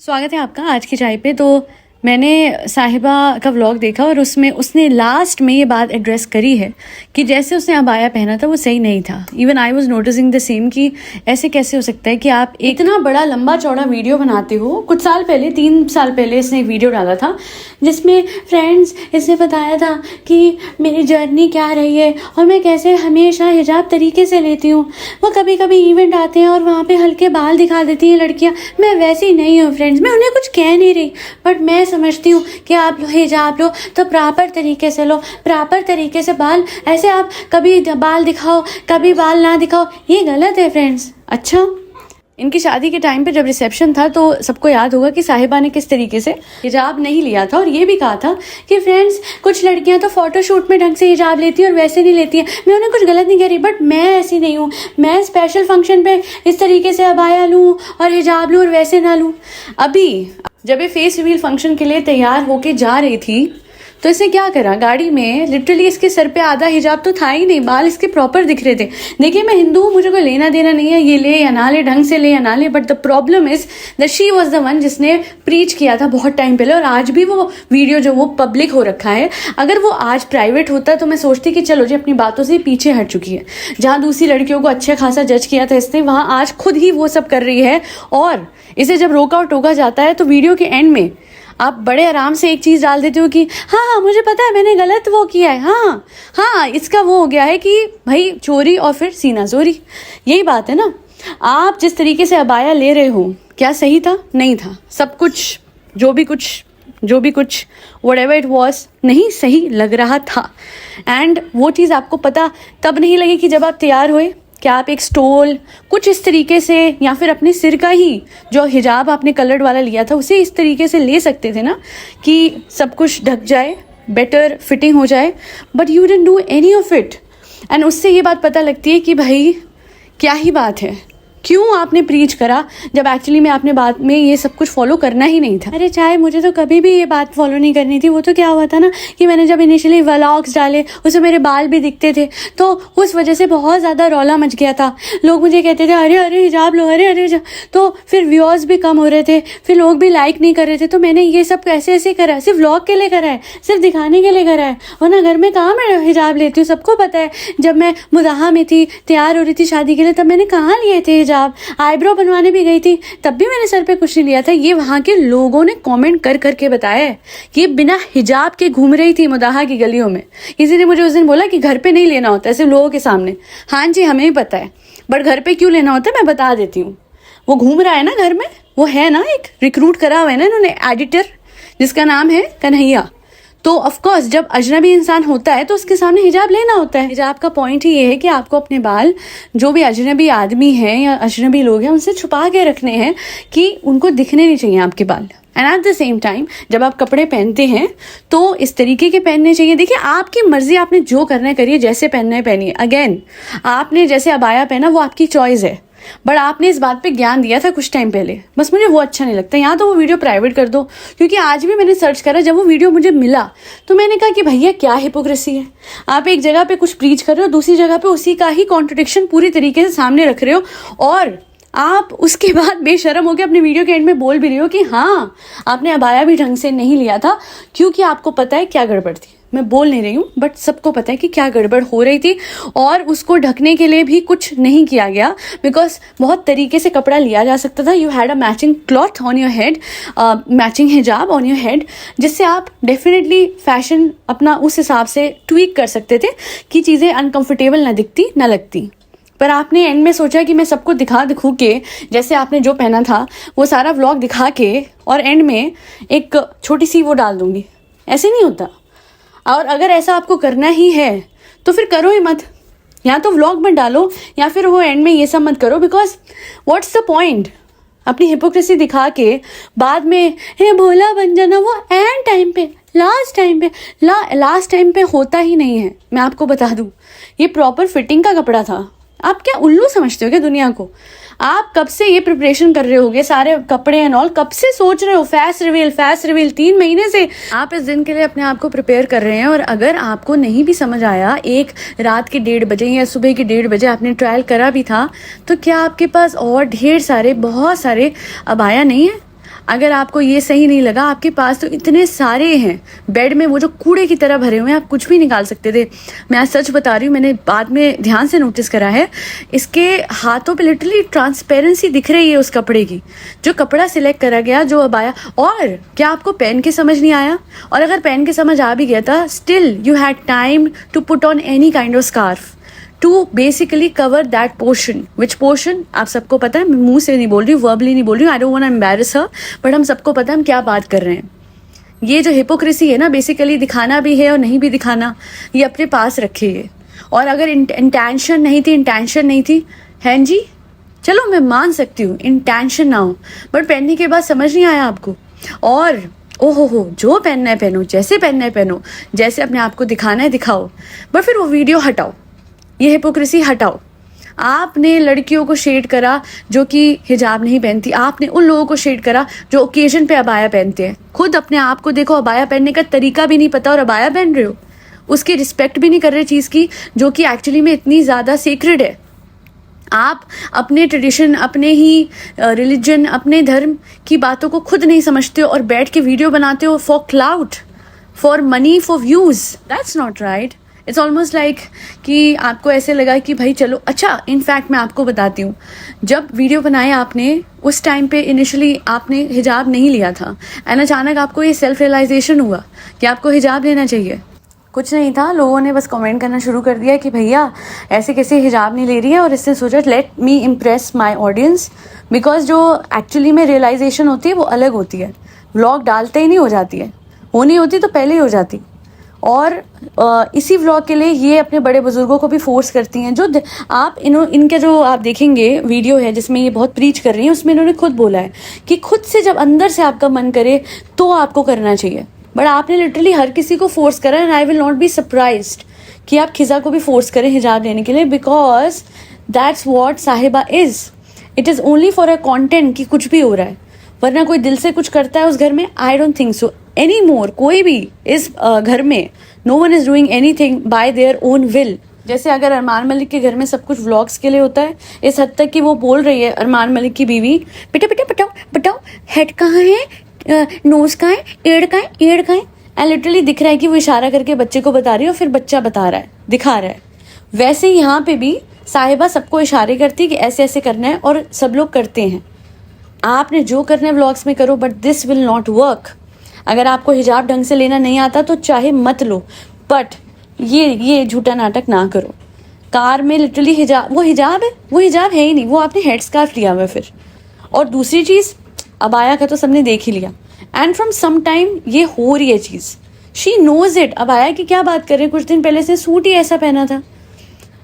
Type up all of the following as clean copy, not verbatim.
स्वागत है आपका आज की चाय पे। तो मैंने साहिबा का व्लॉग देखा और उसमें उसने लास्ट में ये बात एड्रेस करी है कि जैसे उसने अबाया पहना था वो सही नहीं था। Even I was noticing the same कि ऐसे कैसे हो सकता है कि आप इतना बड़ा लंबा चौड़ा वीडियो बनाते हो। कुछ साल पहले 3 साल पहले इसने एक वीडियो डाला था जिसमें फ्रेंड्स इसने बताया था कि मेरी जर्नी क्या रही है और मैं कैसे हमेशा हिजाब तरीके से लेती हूँ। वो कभी कभी इवेंट आते हैं और वहाँ पे हल्के बाल दिखा देती हैं लड़कियाँ। मैं वैसी नहीं हूँ फ्रेंड्स, मैं उन्हें कुछ कह नहीं रही, बट मैं समझती हूँ कि आप हिजाब लो तो प्रॉपर तरीके से लो, प्रॉपर तरीके से बाल, ऐसे आप कभी बाल दिखाओ कभी बाल ना दिखाओ, ये गलत है फ्रेंड्स। अच्छा, इनकी शादी के टाइम पे जब रिसेप्शन था तो सबको याद होगा कि साहिबा ने किस तरीके से हिजाब नहीं लिया था और ये भी कहा था कि फ्रेंड्स कुछ लड़कियां तो फोटोशूट में ढंग से हिजाब लेती हैं और वैसे नहीं लेती हैं। मैं उन्हें कुछ गलत नहीं कह रही, बट मैं ऐसी नहीं हूँ। मैं स्पेशल फंक्शन पे इस तरीके से अबाया लूँ और हिजाब लूँ और वैसे ना लूँ। अभी जब ये फेस रिवील फंक्शन के लिए तैयार होके जा रही थी तो इसने क्या करा, गाड़ी में लिटरली इसके सर पे आधा हिजाब तो था ही नहीं, बाल इसके प्रॉपर दिख रहे थे। देखिए मैं हिंदू हूँ, मुझे कोई लेना देना नहीं है ये ले या ना ले, ढंग से ले या ना ले, but the problem is that she was the one जिसने प्रीच किया था बहुत टाइम पहले। और आज भी वो वीडियो जो वो पब्लिक हो रखा है, अगर वो आज प्राइवेट होता तो मैं सोचती कि चलो जी अपनी बातों से पीछे हट चुकी है। जहाँ दूसरी लड़कियों को अच्छा खासा जज किया था इसने, वहाँ आज खुद ही वो सब कर रही है। और इसे जब रोका और टोका जाता है तो वीडियो के एंड में आप बड़े आराम से एक चीज़ डाल देते हो कि हाँ मुझे पता है मैंने गलत वो किया है, हाँ इसका वो हो गया है कि भाई चोरी और फिर सीना चोरी। यही बात है ना। आप जिस तरीके से अबाया ले रहे हो क्या सही था? नहीं था। सब कुछ जो भी कुछ व्हाटएवर इट वाज नहीं सही लग रहा था। एंड वो चीज़ आपको पता तब नहीं लगी कि जब आप तैयार हुए। क्या आप एक स्टोल कुछ इस तरीके से या फिर अपने सिर का ही जो हिजाब आपने कलर्ड वाला लिया था उसे इस तरीके से ले सकते थे ना कि सब कुछ ढक जाए, बेटर फिटिंग हो जाए, but you didn't do any of it. And उससे ये बात पता लगती है कि भाई क्या ही बात है, क्यों आपने प्रीच करा जब एक्चुअली में आपने बाद में ये सब कुछ फॉलो करना ही नहीं था। अरे चाहे मुझे तो कभी भी ये बात फॉलो नहीं करनी थी। वो तो क्या हुआ था ना कि मैंने जब इनिशियली व्लॉग्स डाले उसमें मेरे बाल भी दिखते थे तो उस वजह से बहुत ज़्यादा रौला मच गया था। लोग मुझे कहते थे अरे अरे हिजाब लो, अरे अरे तो फिर व्यूअर्स भी कम हो रहे थे, फिर लोग भी लाइक नहीं कर रहे थे। तो मैंने ये सब ऐसे ऐसे करा, सिर्फ व्लॉग के लिए करा है, सिर्फ दिखाने के लिए करा है, वरना घर में कहाँ मैं हिजाब लेती हूँ। सबको पता है जब मैं मुदाहा में थी, तैयार हो रही थी शादी के लिए, तब मैंने कहाँ लिए थे हिजाब। आईब्रो बनवाने भी गई थी तब भी मैंने सर पे कुछ नहीं लिया था। ये वहां के लोगों ने कमेंट कर करके बताया है कि बिना हिजाब के घूम रही थी मुदाहा की गलियों में। किसी ने मुझे उस दिन बोला कि घर पे नहीं लेना होता है, सिर्फ लोगों के सामने। हाँ जी हमें भी पता है, बट घर पे क्यों लेना होता है मैं बता देती हूँ। वो घूम रहा है ना घर में, वो है ना एक रिक्रूट करा हुआ है ना इन्होंने एडिटर जिसका नाम है कन्हैया। तो ऑफकोर्स जब अजनबी इंसान होता है तो उसके सामने हिजाब लेना होता है। हिजाब का पॉइंट ही ये है कि आपको अपने बाल जो भी अजनबी आदमी हैं या अजनबी लोग हैं उनसे छुपा के रखने हैं कि उनको दिखने नहीं चाहिए आपके बाल। And at the same time जब आप कपड़े पहनते हैं तो इस तरीके के पहनने चाहिए। देखिए आपकी मर्जी, आपने जो करना है करिए, जैसे पहनना है पहनिए। अगेन आपने जैसे अबाया पहना वो आपकी चॉइस है, बट आपने इस बात पे ज्ञान दिया था कुछ टाइम पहले, बस मुझे वो अच्छा नहीं लगता। यहाँ तो वो वीडियो प्राइवेट कर दो, क्योंकि आज भी मैंने सर्च करा, जब वो वीडियो मुझे मिला तो मैंने कहा कि भैया क्या हिपोक्रेसी है। आप एक जगह पे कुछ प्रीच कर रहे हो, दूसरी जगह पे उसी का ही कॉन्ट्रडिक्शन पूरी तरीके से सामने रख रहे हो, और आप उसके बाद बेशर्म होकर अपने वीडियो के एंड में बोल भी रहे हो कि हाँ आपने अबाया भी ढंग से नहीं लिया था, क्योंकि आपको पता है क्या गड़बड़ थी। मैं बोल नहीं रही हूँ, बट सबको पता है कि क्या गड़बड़ हो रही थी, और उसको ढकने के लिए भी कुछ नहीं किया गया, बिकॉज बहुत तरीके से कपड़ा लिया जा सकता था। You had a matching cloth on your head, matching हिजाब ऑन योर हेड, जिससे आप डेफिनेटली फैशन अपना उस हिसाब से ट्वीक कर सकते थे कि चीज़ें अनकंफर्टेबल ना दिखती ना लगती। पर आपने एंड में सोचा कि मैं सबको दिखू के, जैसे आपने जो पहना था वो सारा व्लॉग दिखा के, और एंड में एक छोटी सी वो डाल दूंगी। ऐसे नहीं होता। और अगर ऐसा आपको करना ही है तो फिर करो ही मत, या तो व्लॉग मत डालो या फिर वो एंड में ये सब मत करो, बिकॉज व्हाट्स द पॉइंट अपनी हिपोक्रेसी दिखा के बाद में हे भोला बन जाना। वो एंड टाइम पे, लास्ट टाइम पे होता ही नहीं है। मैं आपको बता दूं ये प्रॉपर फिटिंग का कपड़ा था। आप क्या उल्लू समझते हो क्या दुनिया को? आप कब से ये प्रिपरेशन कर रहे होगे, सारे कपड़े एंड ऑल कब से सोच रहे हो? फैस्ट रिवील 3 महीने से आप इस दिन के लिए अपने आप को प्रिपेयर कर रहे हैं। और अगर आपको नहीं भी समझ आया, एक रात के 1:30 बजे या सुबह के 1:30 बजे आपने ट्रायल करा भी था, तो क्या आपके पास और ढेर सारे बहुत सारे अबाया नहीं है? अगर आपको ये सही नहीं लगा, आपके पास तो इतने सारे हैं बेड में, वो जो कूड़े की तरह भरे हुए हैं, आप कुछ भी निकाल सकते थे। मैं आज सच बता रही हूँ, मैंने बाद में ध्यान से नोटिस करा है, इसके हाथों पे लिटरली ट्रांसपेरेंसी दिख रही है उस कपड़े की, जो कपड़ा सिलेक्ट करा गया, जो अबाया। और क्या आपको पहन के समझ नहीं आया? और अगर पहन के समझ आ भी गया था, still you had time to put on any kind of scarf to basically cover that portion. Which portion आप सबको पता है, मैं मुंह से नहीं बोल रही हूँ, वर्बली नहीं बोल रही हूँ, I don't want to embarrass her, but हम सबको पता है हम क्या बात कर रहे हैं। ये जो हिपोक्रेसी है ना, बेसिकली दिखाना भी है और नहीं भी दिखाना, ये अपने पास रखिए। और अगर इंटेंशन नहीं थी हैं जी, चलो मैं मान सकती हूँ इंटेंशन ना हो, बट पहनने के बाद समझ नहीं आया आपको। और ओहो हो, जो पहनना है पहनो, जैसे पहनना है पहनो, जैसे अपने आप को दिखाना है दिखाओ, बट फिर वो वीडियो हटाओ, ये हिपोक्रेसी हटाओ। आपने लड़कियों को शेड करा जो कि हिजाब नहीं पहनती, आपने उन लोगों को शेड करा जो ओकेजन पे अबाया पहनते हैं। खुद अपने आप को देखो, अबाया पहनने का तरीका भी नहीं पता और अबाया पहन रहे हो, उसकी रिस्पेक्ट भी नहीं कर रहे चीज़ की, जो कि एक्चुअली में इतनी ज़्यादा सीक्रेट है। आप अपने ट्रेडिशन, अपने ही रिलीजन, अपने धर्म की बातों को खुद नहीं समझते हो और बैठ के वीडियो बनाते हो for cloud, for money, for views. That's not right. It's almost like कि आपको ऐसे लगा कि भाई चलो, अच्छा इनफैक्ट मैं आपको बताती हूँ, जब वीडियो बनाया आपने उस टाइम पे इनिशियली आपने हिजाब नहीं लिया था, एंड अचानक आपको ये सेल्फ रियलाइजेशन हुआ कि आपको हिजाब लेना चाहिए। कुछ नहीं था, लोगों ने बस कमेंट करना शुरू कर दिया कि भैया ऐसे कैसे हिजाब नहीं ले रही है, और इससे सोचा let me impress my audience, because जो एक्चुअली में रियलाइजेशन होती है वो अलग होती है। व्लॉग डालते ही नहीं हो जाती है, होनी होती तो पहले ही हो जाती। और इसी व्लॉग के लिए ये अपने बड़े बुजुर्गों को भी फोर्स करती हैं। जो आप इनके जो आप देखेंगे वीडियो है जिसमें ये बहुत प्रीच कर रही हैं, उसमें इन्होंने खुद बोला है कि खुद से जब अंदर से आपका मन करे तो आपको करना चाहिए, बट आपने लिटरली हर किसी को फोर्स करा। And I will not be surprised कि आप खिजा को भी फोर्स करें हिजाब लेने के लिए, बिकॉज दैट्स व्हाट साहिबा is. It is only for a content कि कुछ भी हो रहा है, वरना कोई दिल से कुछ करता है उस घर में? I don't think so anymore. कोई भी इस घर में, no one is doing anything by their own will. जैसे अगर अरमान मलिक के घर में सब कुछ व्लॉग्स के लिए होता है, इस हद तक कि वो बोल रही है अरमान मलिक की बीवी, बेटा बेटा बताओ बताओ हेड कहाँ है, नोज कहाँ है, एड़ कहाँ है, एड़ कहाँ है, एंड लिटरली दिख रहा है कि वो इशारा करके बच्चे को बता रही है और फिर बच्चा बता रहा है, दिखा रहा है। वैसे ही यहाँ पे भी साहिबा सबको इशारे करती है कि ऐसे ऐसे करना है, और सब लोग करते हैं। आपने जो करना है व्लॉग्स में करो, but this will not work. अगर आपको हिजाब ढंग से लेना नहीं आता तो चाहे मत लो, बट ये झूठा नाटक ना करो। कार में लिटरली हिजाब, वो हिजाब है ही नहीं, वो आपने हेड स्कार्फ लिया हुआ है फिर। और दूसरी चीज़, अबाया का तो सबने देख ही लिया, एंड फ्रॉम सम टाइम ये हो रही है चीज़, शी नोज इट। अबाया की क्या बात करें, कुछ दिन पहले से सूट ही ऐसा पहना था।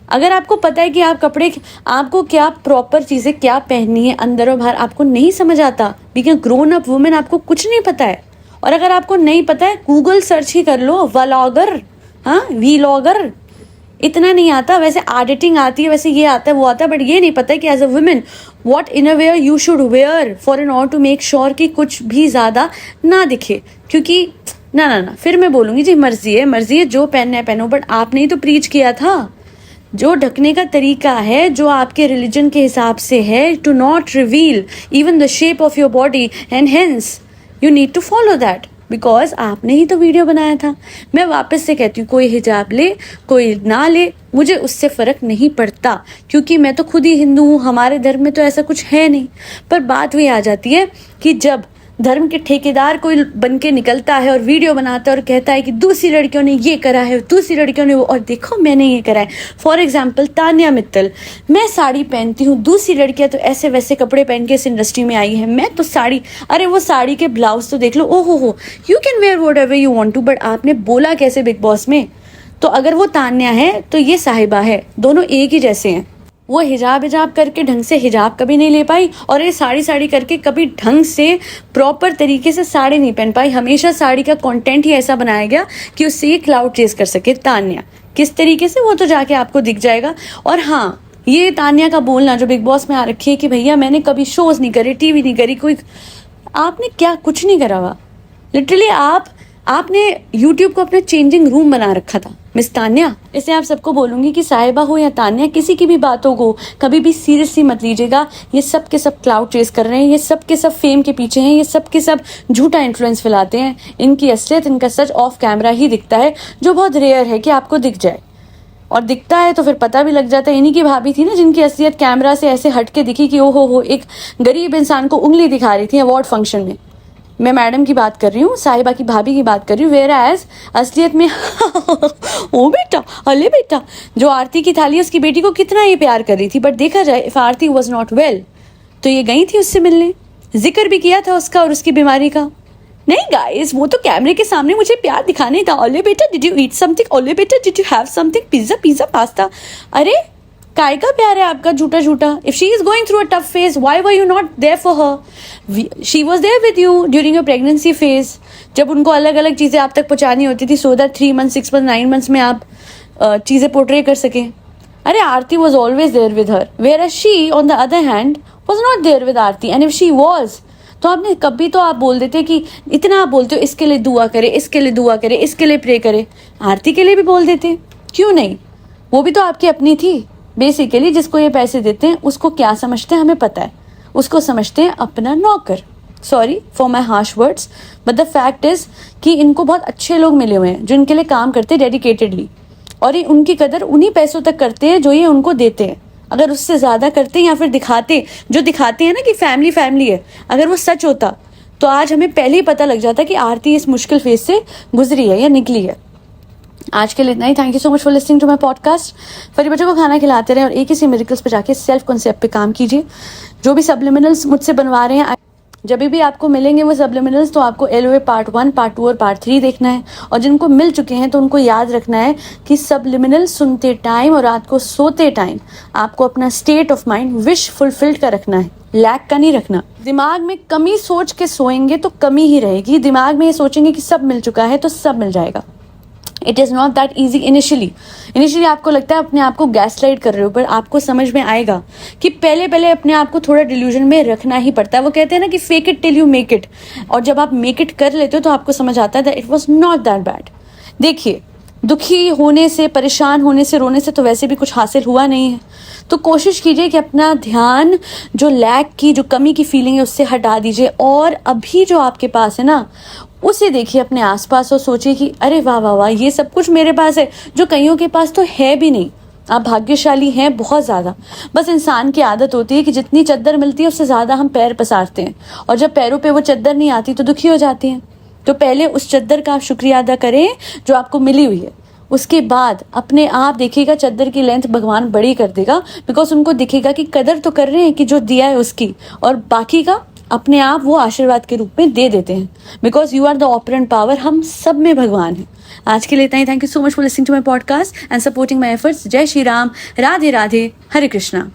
अगर आपको पता है कि आप कपड़े, आपको क्या प्रॉपर चीज़ें क्या पहननी है अंदर और बाहर, आपको नहीं समझ आता, बिकॉज ग्रोन अप वुमेन, आपको कुछ नहीं पता है। और अगर आपको नहीं पता है, गूगल सर्च ही कर लो, व्लॉगर, हाँ वीलॉगर। इतना नहीं आता, वैसे एडिटिंग आती है, वैसे ये आता है वो आता है, बट ये नहीं पता है कि as a women what innerwear you should wear for an order to make sure कि कुछ भी ज़्यादा ना दिखे। क्योंकि ना फिर मैं बोलूँगी जी मर्जी है, जो पहनना है पहनो, बट आपने ही तो प्रीच किया था। जो ढकने का तरीका है, जो आपके रिलीजन के हिसाब से है, to not reveal even the shape of your body, and hence you need to follow that, because आपने ही तो वीडियो बनाया था। मैं वापस से कहती हूँ, कोई हिजाब ले कोई ना ले, मुझे उससे फ़र्क नहीं पड़ता, क्योंकि मैं तो खुद ही हिंदू हूँ, हमारे धर्म में तो ऐसा कुछ है नहीं। पर बात वही आ जाती है कि जब धर्म के ठेकेदार कोई बन के निकलता है और वीडियो बनाता है और कहता है कि दूसरी लड़कियों ने ये करा है, दूसरी लड़कियों ने वो, और देखो मैंने ये करा है। फॉर एग्जाम्पल तान्या मित्तल, मैं साड़ी पहनती हूँ, दूसरी लड़कियां तो ऐसे वैसे कपड़े पहन के इस इंडस्ट्री में आई है, मैं तो साड़ी, अरे वो साड़ी के ब्लाउज तो देख लो, ओहो हो, you can wear whatever you want to, but आपने बोला कैसे बिग बॉस में? तो अगर वो तान्या है तो ये साहिबा है, दोनों एक ही जैसे हैं। वो हिजाब करके ढंग से हिजाब कभी नहीं ले पाई, और ये साड़ी करके कभी ढंग से प्रॉपर तरीके से साड़ी नहीं पहन पाई। हमेशा साड़ी का कंटेंट ही ऐसा बनाया गया कि उससे ये क्लाउड चेस कर सके। तान्या किस तरीके से, वो तो जाके आपको दिख जाएगा। और हाँ, ये तान्या का बोलना जो बिग बॉस में आ रखी है कि भैया मैंने कभी शोज नहीं करे, टीवी नहीं करी, कोई, आपने क्या कुछ नहीं करा हुआ। लिटरली आपने यूट्यूब को अपना चेंजिंग रूम बना रखा था। मिस तान्या, इसलिए आप सबको बोलूंगी कि साहिबा हो या तान्या, किसी की भी बातों को कभी भी सीरियसली मत लीजिएगा। ये सब के सब क्लाउड चेस कर रहे हैं, ये सब के सब फेम के पीछे हैं, ये सब के सब झूठा इन्फ्लुएंस फैलाते हैं। इनकी असलियत, इनका सच ऑफ कैमरा ही दिखता है, जो बहुत रेयर है कि आपको दिख जाए, और दिखता है तो फिर पता भी लग जाता है। इन्हीं की भाभी थी ना जिनकी असलियत कैमरा से ऐसे हट के दिखी कि ओ हो, एक गरीब इंसान को उंगली दिखा रही थी अवार्ड फंक्शन में। मैं मैडम की बात कर रही हूँ, साहिबा की भाभी की बात कर रही हूँ। वेयर एज असलियत में ओ बेटा, अले बेटा, जो आरती की थाली उसकी बेटी को कितना ये प्यार कर रही थी। बट देखा जाए, if Aarti was not well तो ये गई थी उससे मिलने, जिक्र भी किया था उसका और उसकी बीमारी का। नहीं गाइस, वो तो कैमरे के सामने मुझे प्यार दिखाने था। ओले बेटा, डिड यू ईट समथिंग? ओले बेटा, did you have something? Pizza pasta. अरे काय का प्यार है आपका झूठा झूठा? If she is going through a tough phase, why were you not there for her? She was there with you during your pregnancy phase, जब उनको अलग अलग चीजें आप तक पहुंचानी होती थी, so that 3 months 6 months 9 months में आप चीजें पोर्ट्रे कर सकें। अरे Aarti was always there with her, whereas she on the other hand was not there with Aarti. And if she was, तो आपने कभी तो आप बोल देते कि इतना आप बोलते हो इसके लिए दुआ करे, इसके लिए दुआ करे, इसके लिए प्रे करे, आरती के लिए भी बोल देते, क्यों नहीं? वो भी तो आपकी अपनी थी। बेसिकली जिसको ये पैसे देते हैं उसको क्या समझते हैं हमें पता है, उसको समझते हैं अपना नौकर। Sorry for my harsh words, but the fact is कि इनको बहुत अच्छे लोग मिले हुए हैं जो इनके लिए काम करते हैं डेडिकेटेडली, और ये उनकी कदर उन्हीं पैसों तक करते हैं जो ये उनको देते हैं। अगर उससे ज्यादा करते या फिर दिखाते, जो दिखाते हैं ना कि फैमिली फैमिली है, अगर वो सच होता तो आज हमें पहले ही पता लग जाता कि आरती इस मुश्किल फेज से गुजरी है या निकली है। आज के लिए इतना ही। Thank you so much for listening to my podcast. फरी बच्चों को खाना खिलाते रहे और एक ही सी मिरेकल्स पे जाके सेल्फ कॉन्सेप्ट पे काम कीजिए। जो भी सब्लिमिनल्स मुझसे बनवा रहे हैं, जब भी आपको मिलेंगे वो सब्लिमिनल्स, तो आपको LOA पार्ट 1, पार्ट 2 और पार्ट 3 देखना है। और जिनको मिल चुके हैं तो उनको याद रखना है कि सब्लिमिनल सुनते टाइम और रात को सोते टाइम आपको अपना state of mind wish fulfilled का रखना है, लैक का नहीं रखना। दिमाग में कमी सोच के सोएंगे तो कमी ही रहेगी। दिमाग में ये सोचेंगे कि सब मिल चुका है तो सब मिल जाएगा। It is not that easy initially आपको लगता है अपने आप को गैसलाइट कर रहे हो, पर आपको समझ में आएगा कि पहले अपने आप को थोड़ा डिल्यूजन में रखना ही पड़ता है। वो कहते हैं ना कि fake it till you make it, और जब आप मेक इट कर लेते हो तो आपको समझ आता है that it was not that bad. देखिए, दुखी होने से, परेशान होने से, रोने से तो वैसे भी कुछ हासिल हुआ नहीं है। तो कोशिश कीजिए कि अपना ध्यान जो लैक की, जो कमी की फीलिंग है उससे हटा दीजिए, और अभी जो आपके पास है ना उसे देखिए अपने आसपास और सोचिए कि अरे वाह वाह वाह, ये सब कुछ मेरे पास है, जो कईयों के पास तो है भी नहीं। आप भाग्यशाली हैं बहुत ज़्यादा। बस इंसान की आदत होती है कि जितनी चद्दर मिलती है उससे ज़्यादा हम पैर पसारते हैं, और जब पैरों पे वो चद्दर नहीं आती तो दुखी हो जाती हैं। तो पहले उस चद्दर का आप शुक्रिया अदा करें जो आपको मिली हुई है। उसके बाद अपने आप देखिएगा चद्दर की लेंथ भगवान बड़ी कर देगा, बिकॉज उनको दिखेगा कि कदर तो कर रहे हैं कि जो दिया है उसकी, और बाकी का अपने आप वो आशीर्वाद के रूप में दे देते हैं, because you are the operant power. हम सब में भगवान है। आज के लिए इतना ही। Thank you so much for listening to my podcast and supporting my efforts. जय श्री राम, राधे राधे, हरे कृष्णा।